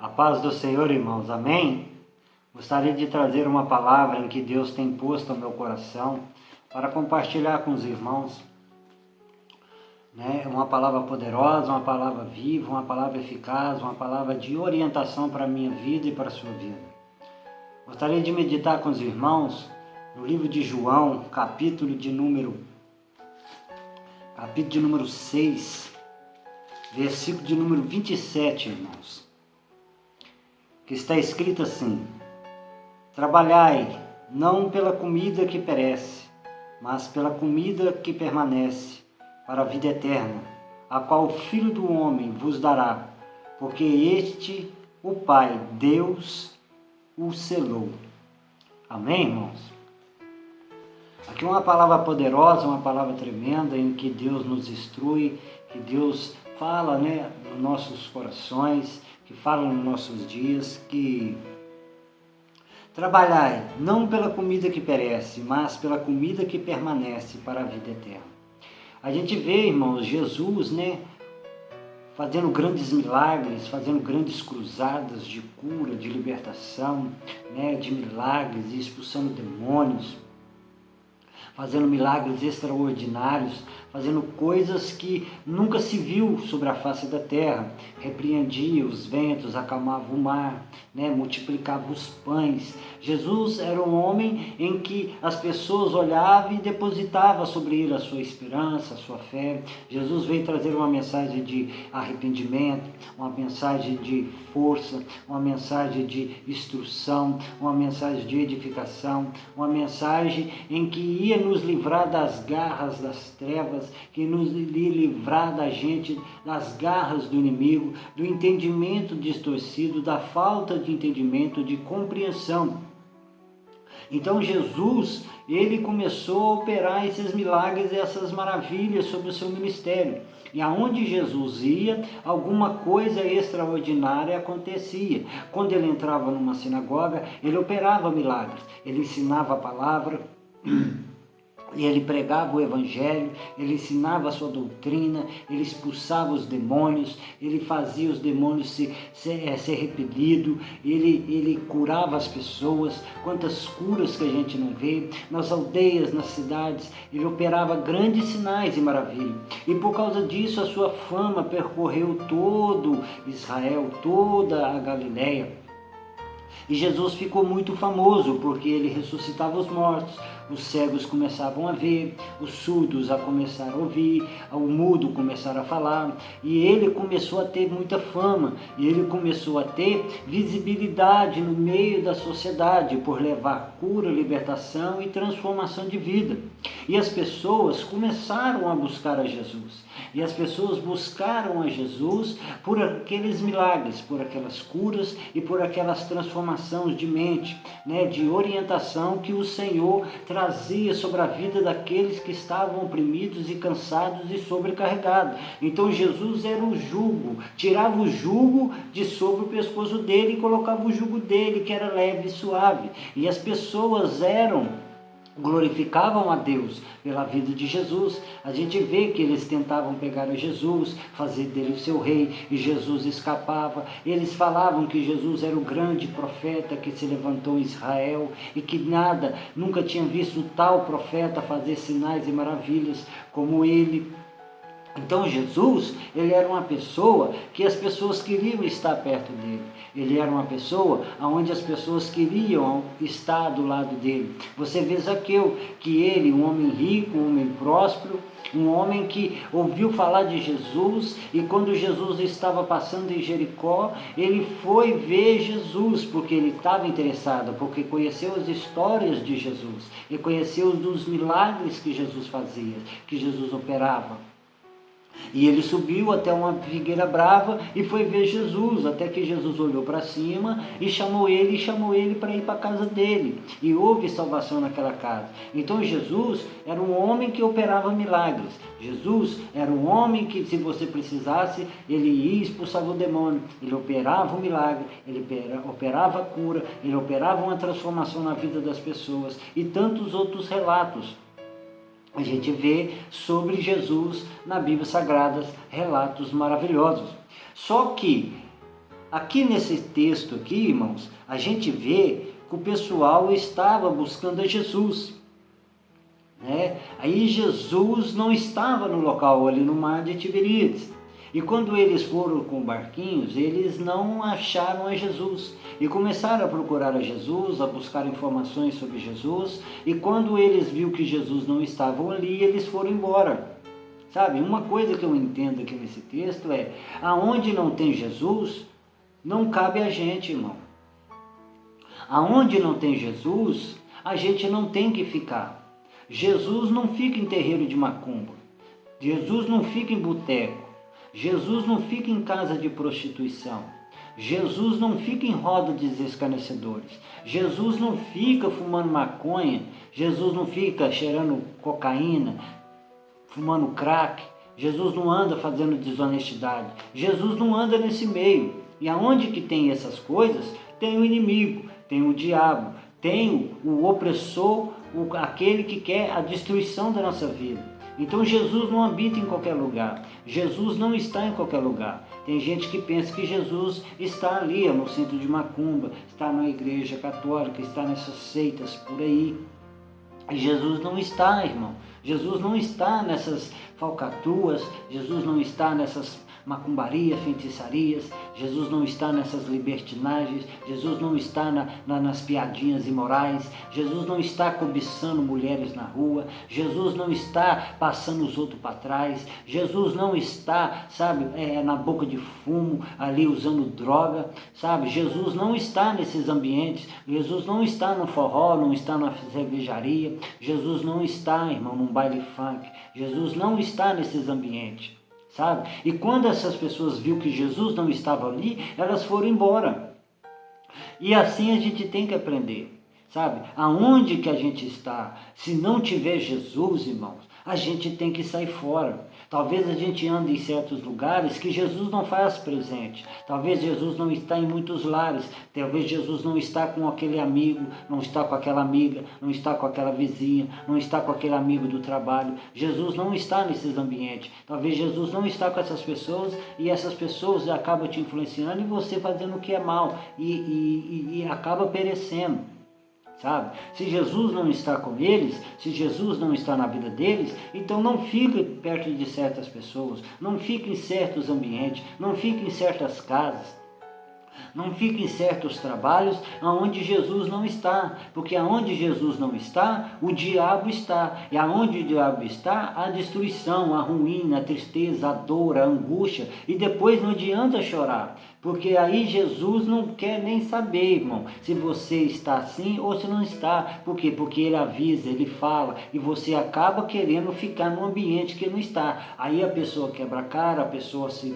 A paz do Senhor, irmãos, amém? Gostaria de trazer uma palavra em que Deus tem posto ao meu coração para compartilhar com os irmãos, uma palavra poderosa, uma palavra viva, uma palavra eficaz, uma palavra de orientação para a minha vida e para a sua vida. Gostaria de meditar com os irmãos no livro de João, capítulo de número 6, versículo de número 27, irmãos. Que está escrito assim: trabalhai não pela comida que perece, mas pela comida que permanece para a vida eterna, a qual o Filho do Homem vos dará, porque este, o Pai, Deus, o selou. Amém, irmãos? Aqui uma palavra poderosa, uma palavra tremenda, em que Deus nos instrui, que Deus fala, nos nossos corações, que fala nos nossos dias, que trabalhai não pela comida que perece, mas pela comida que permanece para a vida eterna. A gente vê, irmãos, Jesus, fazendo grandes milagres, fazendo grandes cruzadas de cura, de libertação, de milagres, expulsando demônios, fazendo milagres extraordinários, fazendo coisas que nunca se viu sobre a face da terra. Repreendia os ventos, acalmava o mar, multiplicava os pães. Jesus era um homem em que as pessoas olhavam e depositavam sobre ele a sua esperança, a sua fé. Jesus veio trazer uma mensagem de arrependimento, uma mensagem de força, uma mensagem de instrução, uma mensagem de edificação, uma mensagem em que ia nos livrar das garras das trevas, que nos ia livrar da gente, das garras do inimigo, do entendimento distorcido, da falta de entendimento, de compreensão. Então Jesus, ele começou a operar esses milagres e essas maravilhas sobre o seu ministério. E aonde Jesus ia, alguma coisa extraordinária acontecia. Quando ele entrava numa sinagoga, ele operava milagres, ele ensinava a palavra, e ele pregava o evangelho, ele ensinava a sua doutrina, ele expulsava os demônios, ele fazia os demônios ser repelidos, ele curava as pessoas. Quantas curas que a gente não vê, nas aldeias, nas cidades, ele operava grandes sinais e maravilhas. E por causa disso a sua fama percorreu todo Israel, toda a Galileia. E Jesus ficou muito famoso porque ele ressuscitava os mortos, os cegos começavam a ver, os surdos a começar a ouvir, o mudo começar a falar, e ele começou a ter muita fama, e ele começou a ter visibilidade no meio da sociedade por levar cura, libertação e transformação de vida. E as pessoas começaram a buscar a Jesus, e as pessoas buscaram a Jesus por aqueles milagres, por aquelas curas e por aquelas transformações de mente, de orientação que o Senhor trazia sobre a vida daqueles que estavam oprimidos e cansados e sobrecarregados. Então Jesus era o jugo, tirava o jugo de sobre o pescoço dele e colocava o jugo dele, que era leve e suave. E as pessoas glorificavam a Deus pela vida de Jesus. A gente vê que eles tentavam pegar a Jesus, fazer dele o seu rei, e Jesus escapava. Eles falavam que Jesus era o grande profeta que se levantou em Israel e que nunca tinha visto tal profeta fazer sinais e maravilhas como ele. Então Jesus, ele era uma pessoa que as pessoas queriam estar perto dele. Ele era uma pessoa onde as pessoas queriam estar do lado dele. Você vê Zaqueu, que ele, um homem rico, um homem próspero, um homem que ouviu falar de Jesus, e quando Jesus estava passando em Jericó, ele foi ver Jesus, porque ele estava interessado, porque conheceu as histórias de Jesus, e conheceu dos milagres que Jesus fazia, que Jesus operava. E ele subiu até uma figueira brava e foi ver Jesus, até que Jesus olhou para cima e chamou ele para ir para a casa dele. E houve salvação naquela casa. Então Jesus era um homem que operava milagres. Jesus era um homem que, se você precisasse, ele ia e expulsava o demônio. Ele operava o milagre, ele operava a cura, ele operava uma transformação na vida das pessoas. E tantos outros relatos a gente vê sobre Jesus na Bíblia Sagrada, relatos maravilhosos. Só que Aqui nesse texto aqui, irmãos, a gente vê que o pessoal estava buscando a Jesus, né? Aí Jesus não estava no local ali no mar de Tiberíades. E quando eles foram com barquinhos, eles não acharam a Jesus. E começaram a procurar a Jesus, a buscar informações sobre Jesus. E quando eles viram que Jesus não estava ali, eles foram embora. Sabe, uma coisa que eu entendo aqui nesse texto é, aonde não tem Jesus, não cabe a gente, irmão. Aonde não tem Jesus, a gente não tem que ficar. Jesus não fica em terreiro de macumba. Jesus não fica em boteco. Jesus não fica em casa de prostituição. Jesus não fica em roda de escarnecedores. Jesus não fica fumando maconha. Jesus não fica cheirando cocaína, fumando crack. Jesus não anda fazendo desonestidade. Jesus não anda nesse meio. E aonde que tem essas coisas, tem o inimigo, tem o diabo, tem o opressor, aquele que quer a destruição da nossa vida. Então Jesus não habita em qualquer lugar. Jesus não está em qualquer lugar. Tem gente que pensa que Jesus está ali, no centro de macumba, está na igreja católica, está nessas seitas por aí. E Jesus não está, irmão. Jesus não está nessas falcatruas, Jesus não está nessas macumbarias, feitiçarias, Jesus não está nessas libertinagens, Jesus não está nas piadinhas imorais, Jesus não está cobiçando mulheres na rua, Jesus não está passando os outros para trás, Jesus não está, sabe, na boca de fumo, ali usando droga, sabe, Jesus não está nesses ambientes, Jesus não está no forró, não está na cervejaria, Jesus não está, irmão, num baile funk, Jesus não está nesses ambientes. Sabe? E quando essas pessoas viram que Jesus não estava ali, elas foram embora. E assim a gente tem que aprender, sabe? Aonde que a gente está, se não tiver Jesus, irmãos, a gente tem que sair fora. Talvez a gente ande em certos lugares que Jesus não faz presente. Talvez Jesus não está em muitos lares. Talvez Jesus não está com aquele amigo, não está com aquela amiga, não está com aquela vizinha, não está com aquele amigo do trabalho. Jesus não está nesses ambientes. Talvez Jesus não está com essas pessoas e essas pessoas acabam te influenciando e você fazendo o que é mal e acaba perecendo. Sabe? Se Jesus não está com eles, se Jesus não está na vida deles, então não fique perto de certas pessoas, não fique em certos ambientes, não fique em certas casas, não fique em certos trabalhos onde Jesus não está, porque aonde Jesus não está, o diabo está, e aonde o diabo está, a destruição, a ruína, a tristeza, a dor, a angústia, e depois não adianta chorar, porque aí Jesus não quer nem saber, irmão, se você está assim ou se não está. Por quê? Porque ele avisa, ele fala, e você acaba querendo ficar num ambiente que não está. Aí a pessoa quebra a cara, a pessoa se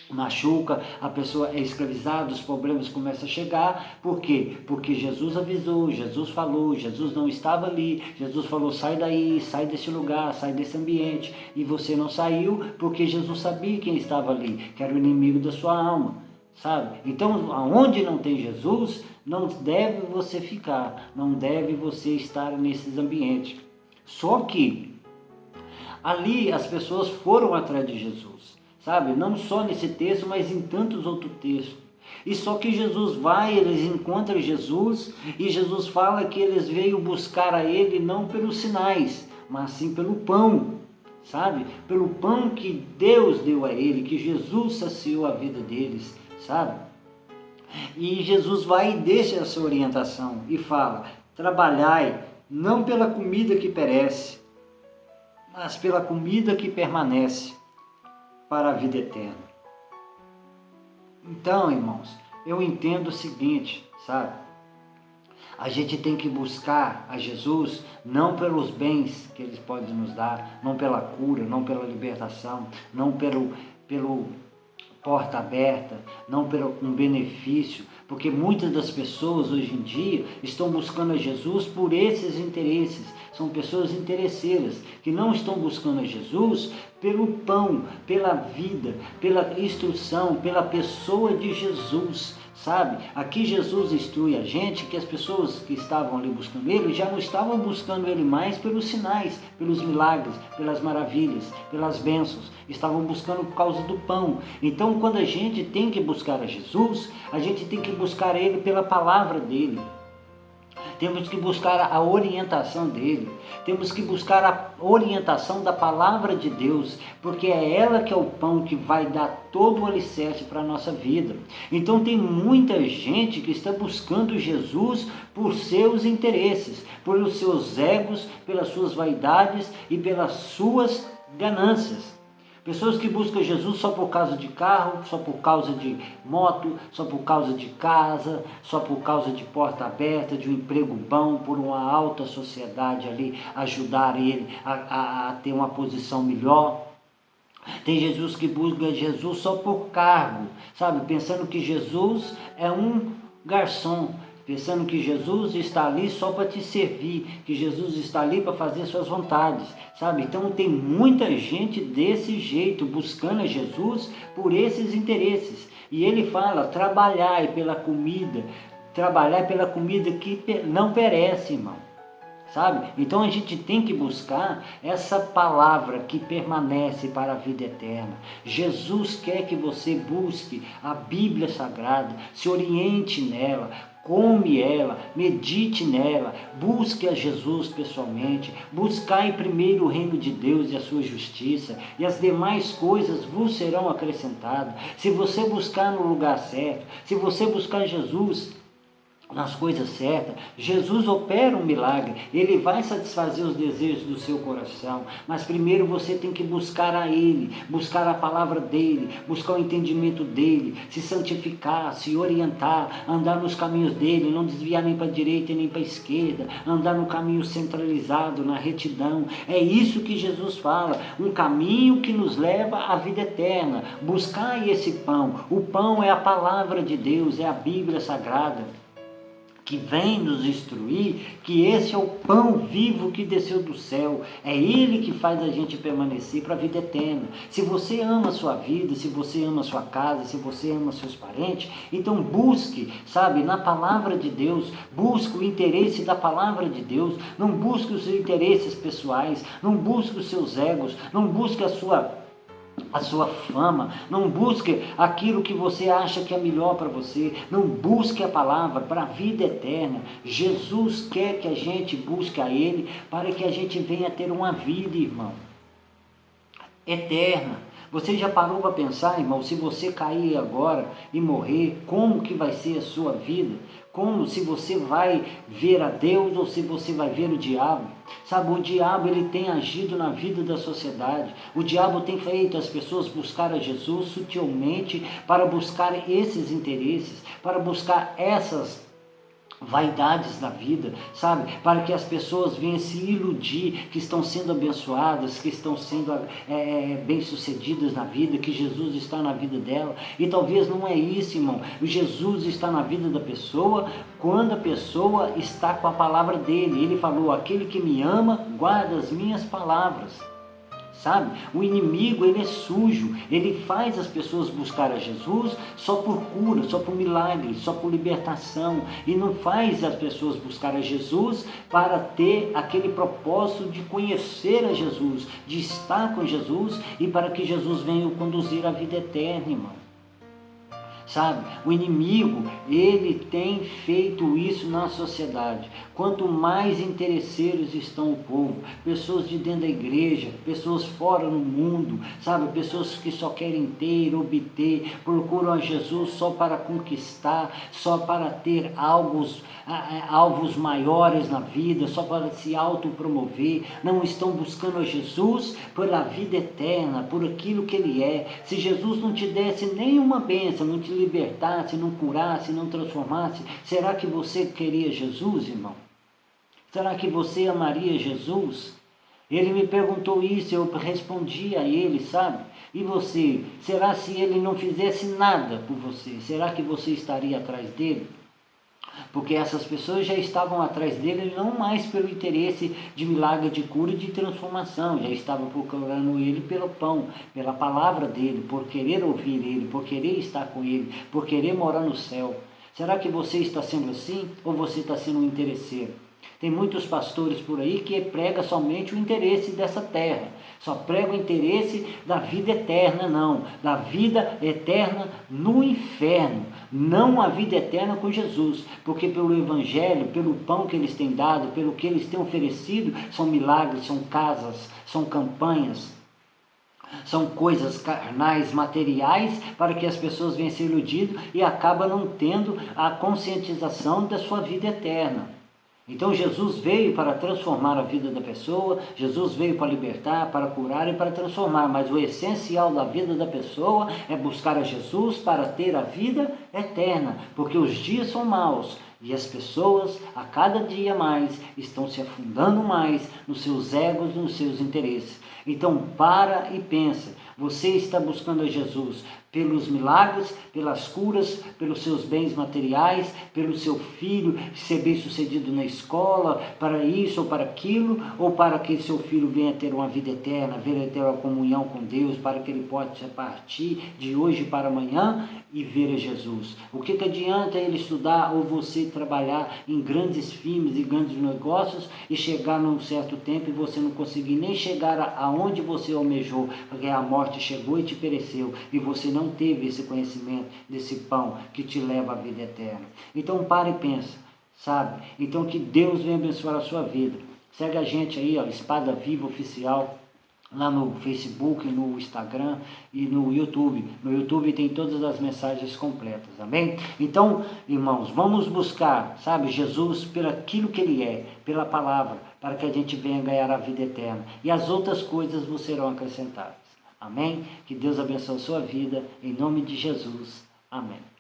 machuca, a pessoa é escravizada, os problemas começam a chegar. Por quê? Porque Jesus avisou, Jesus falou, Jesus não estava ali, Jesus falou, sai daí, sai desse lugar, sai desse ambiente, e você não saiu porque Jesus sabia quem estava ali, que era o inimigo da sua alma, sabe? Então, aonde não tem Jesus, não deve você ficar, não deve você estar nesses ambientes. Só que ali as pessoas foram atrás de Jesus, sabe? Não só nesse texto, mas em tantos outros textos. E só que Jesus vai, eles encontram Jesus, e Jesus fala que eles veio buscar a ele não pelos sinais, mas sim pelo pão, sabe? Pelo pão que Deus deu a ele, que Jesus saciou a vida deles, sabe? E Jesus vai e deixa essa orientação e fala, trabalhai não pela comida que perece, mas pela comida que permanece para a vida eterna. Então, irmãos, eu entendo o seguinte, sabe? A gente tem que buscar a Jesus não pelos bens que Ele pode nos dar, não pela cura, não pela libertação, não pelo porta aberta, não pelo um benefício, porque muitas das pessoas hoje em dia estão buscando a Jesus por esses interesses. São pessoas interesseiras que não estão buscando a Jesus pelo pão, pela vida, pela instrução, pela pessoa de Jesus, sabe? Aqui Jesus instrui a gente que as pessoas que estavam ali buscando Ele já não estavam buscando Ele mais pelos sinais, pelos milagres, pelas maravilhas, pelas bênçãos, estavam buscando por causa do pão. Então, quando a gente tem que buscar a Jesus, a gente tem que buscar Ele pela palavra dEle. Temos que buscar a orientação dele, temos que buscar a orientação da palavra de Deus, porque é ela que é o pão que vai dar todo o alicerce para a nossa vida. Então tem muita gente que está buscando Jesus por seus interesses, pelos seus egos, pelas suas vaidades e pelas suas ganâncias. Pessoas que buscam Jesus só por causa de carro, só por causa de moto, só por causa de casa, só por causa de porta aberta, de um emprego bom, por uma alta sociedade ali, ajudar ele a ter uma posição melhor. Tem Jesus que busca Jesus só por cargo, sabe? Pensando que Jesus é um garçom, pensando que Jesus está ali só para te servir, que Jesus está ali para fazer suas vontades, sabe? Então tem muita gente desse jeito, buscando a Jesus por esses interesses. E ele fala, trabalhai pela comida que não perece, irmão. Sabe? Então a gente tem que buscar essa palavra que permanece para a vida eterna. Jesus quer que você busque a Bíblia Sagrada, se oriente nela, come ela, medite nela, busque a Jesus pessoalmente, buscai primeiro o reino de Deus e a sua justiça, e as demais coisas vos serão acrescentadas. Se você buscar no lugar certo, se você buscar Jesus nas coisas certas, Jesus opera um milagre, Ele vai satisfazer os desejos do seu coração, mas primeiro você tem que buscar a Ele, buscar a palavra dEle, buscar o entendimento dEle, se santificar, se orientar, andar nos caminhos dEle, não desviar nem para a direita nem para a esquerda, andar no caminho centralizado, na retidão. É isso que Jesus fala, um caminho que nos leva à vida eterna. Buscai esse pão, o pão é a palavra de Deus, é a Bíblia Sagrada, que vem nos instruir que esse é o pão vivo que desceu do céu, é Ele que faz a gente permanecer para a vida eterna. Se você ama a sua vida, se você ama a sua casa, se você ama seus parentes, então busque, sabe, na palavra de Deus, busque o interesse da palavra de Deus, não busque os interesses pessoais, não busque os seus egos, não busque a sua fama, não busque aquilo que você acha que é melhor para você, não busque a palavra para a vida eterna. Jesus quer que a gente busque a Ele para que a gente venha ter uma vida, irmão, eterna. Você já parou para pensar, irmão, se você cair agora e morrer, como que vai ser a sua vida? Como, se você vai ver a Deus ou se você vai ver o diabo? Sabe, o diabo ele tem agido na vida da sociedade. O diabo tem feito as pessoas buscar a Jesus sutilmente para buscar esses interesses, para buscar essas vaidades da vida, sabe? Para que as pessoas venham se iludir que estão sendo abençoadas, que estão sendo bem-sucedidas na vida, que Jesus está na vida dela. E talvez não é isso, irmão. Jesus está na vida da pessoa quando a pessoa está com a palavra dele. Ele falou, aquele que me ama, guarda as minhas palavras. Sabe? O inimigo, ele é sujo, ele faz as pessoas buscar a Jesus só por cura, só por milagre, só por libertação, e não faz as pessoas buscar a Jesus para ter aquele propósito de conhecer a Jesus, de estar com Jesus e para que Jesus venha o conduzir à vida eterna, irmão. Sabe, o inimigo, ele tem feito isso na sociedade. Quanto mais interesseiros estão o povo, pessoas de dentro da igreja, pessoas fora no mundo, sabe, pessoas que só querem ter, obter, procuram a Jesus só para conquistar, só para ter alvos maiores na vida, só para se autopromover, não estão buscando a Jesus pela vida eterna, por aquilo que Ele é. Se Jesus não te desse nenhuma bênção, não te libertasse, não curasse, não transformasse, será que você queria Jesus, irmão? Será que você amaria Jesus? Ele me perguntou isso, eu respondi a ele, sabe? E você? Será se ele não fizesse nada por você? Será que você estaria atrás dele? Porque essas pessoas já estavam atrás dele não mais pelo interesse de milagre, de cura e de transformação, já estavam procurando ele pelo pão, pela palavra dele, por querer ouvir ele, por querer estar com ele, por querer morar no céu. Será que você está sendo assim ou você está sendo um interesseiro? Tem muitos pastores por aí que pregam somente o interesse dessa terra, só pregam o interesse da vida eterna, não, da vida eterna no inferno, não a vida eterna com Jesus, porque pelo Evangelho, pelo pão que eles têm dado, pelo que eles têm oferecido, são milagres, são casas, são campanhas, são coisas carnais, materiais, para que as pessoas venham ser iludidas e acabam não tendo a conscientização da sua vida eterna. Então Jesus veio para transformar a vida da pessoa, Jesus veio para libertar, para curar e para transformar, mas o essencial da vida da pessoa é buscar a Jesus para ter a vida eterna, porque os dias são maus e as pessoas a cada dia mais estão se afundando mais nos seus egos, nos seus interesses. Então para e pensa, você está buscando a Jesus pelos milagres, pelas curas, pelos seus bens materiais, pelo seu filho ser bem sucedido na escola, para isso ou para aquilo, ou para que seu filho venha ter uma vida eterna, venha ter uma comunhão com Deus, para que ele possa partir de hoje para amanhã e ver a Jesus. O que adianta ele estudar ou você trabalhar em grandes firmas e grandes negócios e chegar num certo tempo e você não conseguir nem chegar aonde você almejou, porque a morte chegou e te pereceu e você não teve esse conhecimento desse pão que te leva à vida eterna. Então para e pensa, sabe? Então que Deus venha abençoar a sua vida. Segue a gente aí, ó, Espada Viva Oficial, lá no Facebook, no Instagram e no YouTube. No YouTube tem todas as mensagens completas, amém? Então, irmãos, vamos buscar, sabe, Jesus pelo aquilo que Ele é, pela palavra, para que a gente venha ganhar a vida eterna. E as outras coisas vos serão acrescentadas. Amém? Que Deus abençoe a sua vida, em nome de Jesus. Amém.